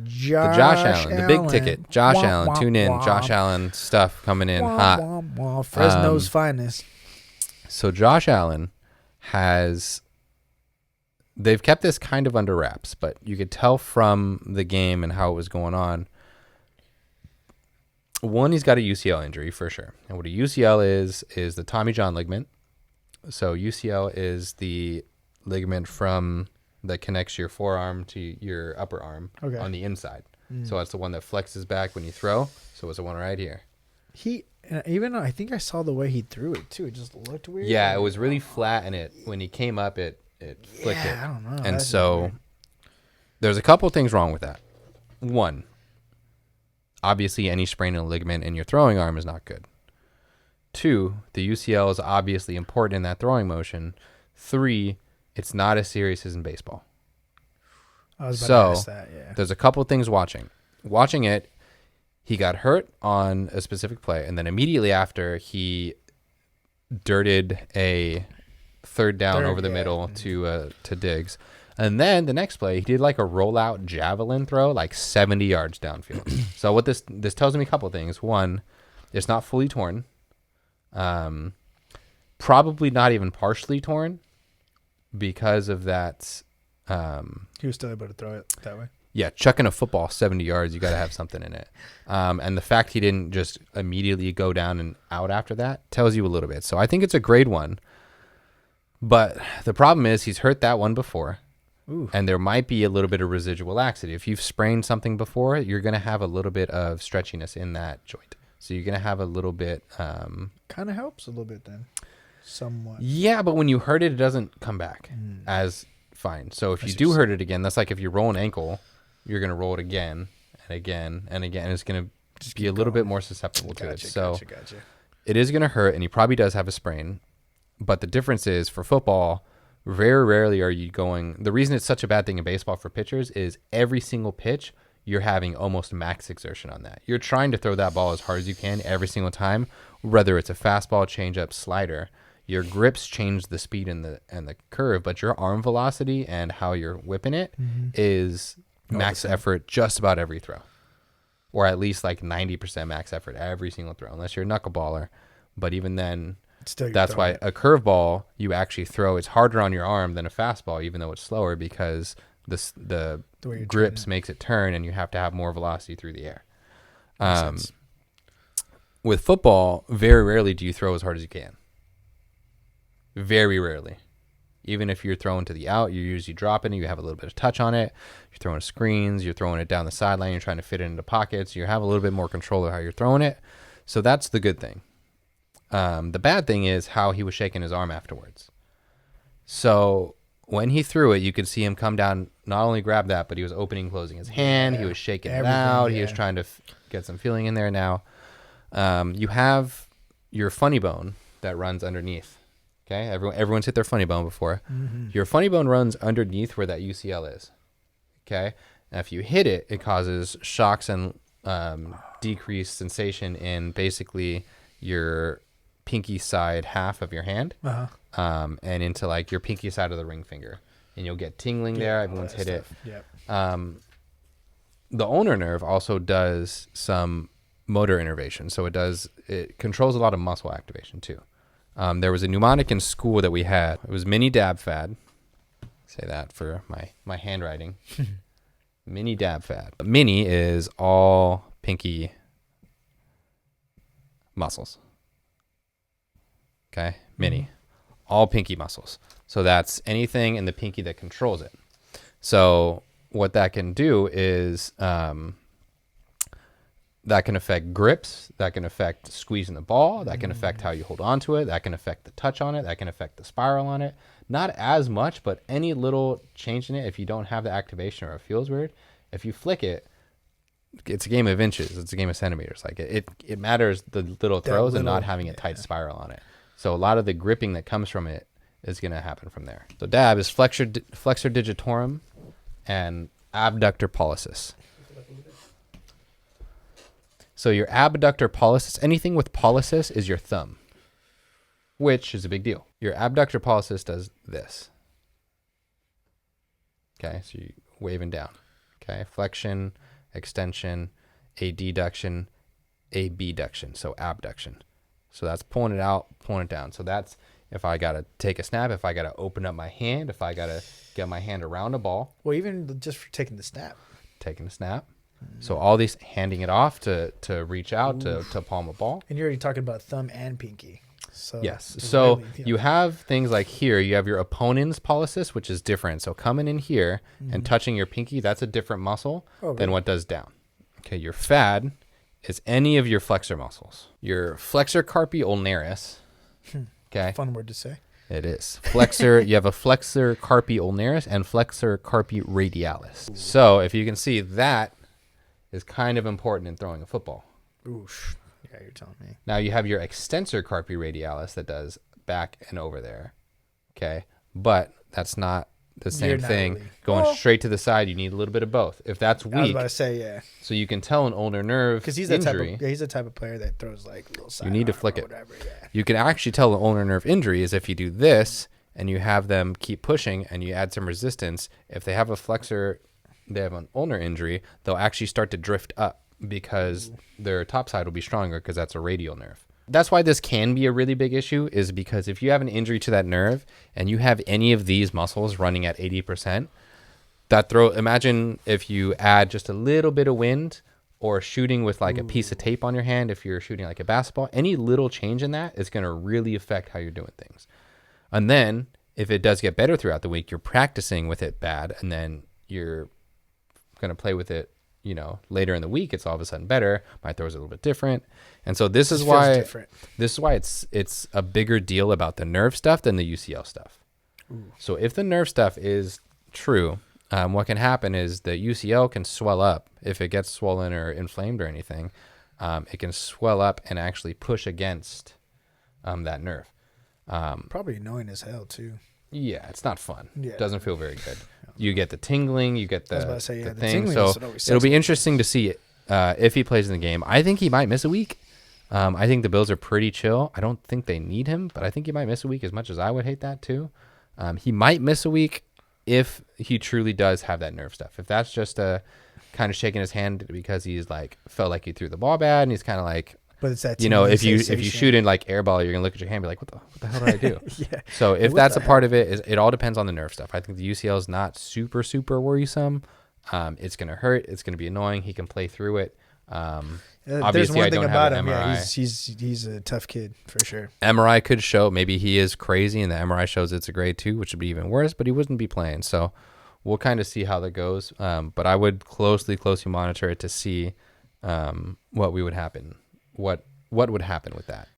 Josh Allen, the big ticket. Josh Allen, tune in. Josh Allen stuff coming in hot. Fresno's finest. So Josh Allen they've kept this kind of under wraps, but you could tell from the game and how it was going on. One, he's got a UCL injury for sure. And what a UCL is the Tommy John ligament. So UCL is the ligament that connects your forearm to your upper arm on the inside. So it's the one that flexes back when you throw. So it's the one right here. I think I saw the way he threw it too. It just looked weird. Yeah, it was really flat, and when he came up, it flicked it. I don't know. And so there's a couple things wrong with that. One, obviously any sprain in a ligament in your throwing arm is not good. Two, the UCL is obviously important in that throwing motion. Three, it's not as serious as in baseball. I was about to ask that, yeah. There's a couple things watching it. He got hurt on a specific play, and then immediately after, he dirted a third down over the middle to Diggs. And then the next play, he did like a rollout javelin throw, like 70 yards downfield. So what this tells me a couple things. One, it's not fully torn. Probably not even partially torn because of that. He was still able to throw it that way. Yeah, chucking a football 70 yards, you got to have something in it. And the fact he didn't just immediately go down and out after that tells you a little bit. So I think it's a grade 1. But the problem is he's hurt that one before. Ooh. And there might be a little bit of residual laxity. If you've sprained something before, you're going to have a little bit of stretchiness in that joint. So you're going to have a little bit... kind of helps a little bit then. Somewhat. Yeah, but when you hurt it, it doesn't come back as fine. So if you do hurt it again, that's like if you roll an ankle... You're going to roll it again and again and again. It's going to be a little bit more susceptible to it. So it is going to hurt, and he probably does have a sprain. But the difference is for football, very rarely are you going. The reason it's such a bad thing in baseball for pitchers is every single pitch, you're having almost max exertion on that. You're trying to throw that ball as hard as you can every single time, whether it's a fastball, changeup, slider. Your grips change the speed and the curve, but your arm velocity and how you're whipping it is max effort just about every throw, or at least like 90% max effort every single throw, unless you're a knuckleballer. But even then, that's why a curveball you actually throw, it's harder on your arm than a fastball, even though it's slower, because the grips makes it turn, and you have to have more velocity through the air. With football, very rarely do you throw as hard as you can. Very rarely. Even if you're throwing to the out, you're usually dropping it. You have a little bit of touch on it. You're throwing screens. You're throwing it down the sideline. You're trying to fit it into pockets. You have a little bit more control of how you're throwing it. So that's the good thing. The bad thing is how he was shaking his arm afterwards. So when he threw it, you could see him come down, not only grab that, but he was opening and closing his hand. He was shaking it out. He was trying to get some feeling in there. Now, you have your funny bone that runs underneath. Okay, everyone's hit their funny bone before. Your funny bone runs underneath where that UCL is. Okay, and if you hit it, it causes shocks and decreased sensation in basically your pinky side half of your hand, and into like your pinky side of the ring finger, and you'll get tingling there. Everyone's hit it. Yep. The ulnar nerve also does some motor innervation, so it controls a lot of muscle activation too. There was a mnemonic in school that we had. It was mini dab fad. Say that for my handwriting. Mini dab fad. Mini is all pinky muscles. Okay? Mini. All pinky muscles. So that's anything in the pinky that controls it. So what that can do is that can affect grips, that can affect squeezing the ball, that can affect how you hold on to it, that can affect the touch on it, that can affect the spiral on it. Not as much, but any little change in it, if you don't have the activation or it feels weird, if you flick it, it's a game of inches, it's a game of centimeters. Like it matters the little throws and not having a tight spiral on it. So a lot of the gripping that comes from it is going to happen from there. So dab is flexor digitorum and abductor pollicis. So your abductor pollicis, anything with pollicis is your thumb, which is a big deal. Your abductor pollicis does this. Okay, so you're waving down. Okay, flexion, extension, adduction, abduction, so abduction. So that's pulling it out, pulling it down. So that's if I got to take a snap, if I got to open up my hand, if I got to get my hand around a ball. Well, even just for taking the snap. Taking a snap. So all these handing it off to reach out to palm a ball. And you're already talking about thumb and pinky. So Yes. So really, you have things like here, you have your opponent's pollicis, which is different. So coming in here and touching your pinky, that's a different muscle than what does down. Okay. Your FAD is any of your flexor muscles. Your flexor carpi ulnaris. Okay. fun word to say. It is. Flexor, you have a flexor carpi ulnaris and flexor carpi radialis. So if you can see, that is kind of important in throwing a football. Oof. Yeah, you're telling me. Now you have your extensor carpi radialis that does back and over there. Okay. But that's not the same You're not thing. really. Going Well- straight to the side, you need a little bit of both. If that's I was weak, about to say, yeah. so you can tell an ulnar nerve Because he's the type injury. of he's the type of player that throws like little side. need to arm flick or it. Whatever, yeah. You can actually tell an ulnar nerve injury is if you do this and you have them keep pushing and you add some resistance. If they have a flexor, they have an ulnar injury, they'll actually start to drift up because their top side will be stronger because that's a radial nerve. That's why this can be a really big issue, is because if you have an injury to that nerve and you have any of these muscles running at 80%, imagine if you add just a little bit of wind or shooting with like a piece of tape on your hand, if you're shooting like a basketball, any little change in that is going to really affect how you're doing things. And then if it does get better throughout the week, you're practicing with it bad, and then you're going to play with it, later in the week, it's all of a sudden better. My throw is a little bit different. And so this is Feels why different. it's a bigger deal about the nerve stuff than the UCL stuff. So if the nerve stuff is true, what can happen is the UCL can swell up. If it gets swollen or inflamed or anything, it can swell up and actually push against that nerve. Probably annoying as hell too. Yeah, it's not fun. Yeah. It doesn't feel very good. You get the tingling, you get I was the, about to say, yeah, the the thing. tingling So is what always it'll sucks be about interesting to see if he plays in the game. I think he might miss a week. I think the Bills are pretty chill. I don't think they need him, but I think he might miss a week, as much as I would hate that too. He might miss a week if he truly does have that nerve stuff. If that's just a kind of shaking his hand because he's like felt like he threw the ball bad and he's kind of like, But it's that if you sensation. shoot in like air ball, you're gonna look at your hand and be like, what the hell did I do? Yeah. So if What that's the a part of it, it all depends on the nerve stuff. I think the UCL is not super worrisome. It's gonna hurt. It's gonna be annoying. He can play through it. There's Obviously, one I thing don't about have him. an Yeah, MRI. he's a tough kid for sure. MRI could show maybe he is crazy, and the MRI shows it's a grade 2, which would be even worse. But he wouldn't be playing, so we'll kind of see how that goes. But I would closely monitor it to see what would happen. What would happen with that?